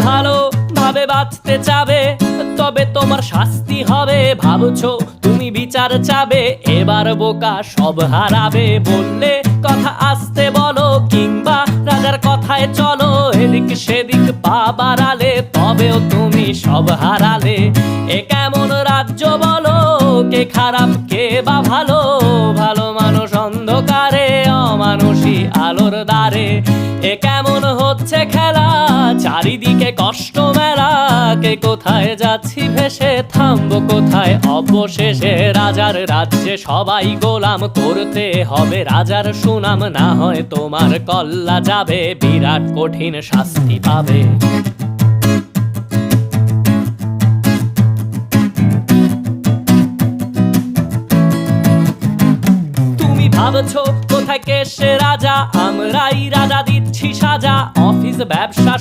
ভালো ভাবে বাঁচতে চাবে, তবে তোমার শাস্তি হবে। ভাবছো তুমি বিচার চাবে, এবার বোকা সব হারাবে। বললে কথা আস্তে বলো, কিংবা রাজার কথায় চলো। এদিক সেদিক পা বাড়ালে, তবেও তুমি সব হারালে। এ কেমন রাজ্য বলো, কে খারাপ কে বা ভালো? ভালো মানুষ অন্ধকারে, অমানুষী আলোর দ্বারে। এ কেমন হচ্ছে খেলা, চারিদিকে কষ্ট মেলা। কে কোথায় যাচ্ছি ভেসে, থামবো কোথায় অবশেষে? রাজার রাজ্যে সবাই গোলাম, করতে হবে রাজার সুনাম। না হয় তোমার কল্লা যাবে, বিরাট কঠিন শাস্তি পাবে। ভাবছো কোথায় কে সে রাজা, আমরাই রাজা দিচ্ছি সাজা। অফিস ব্যবসা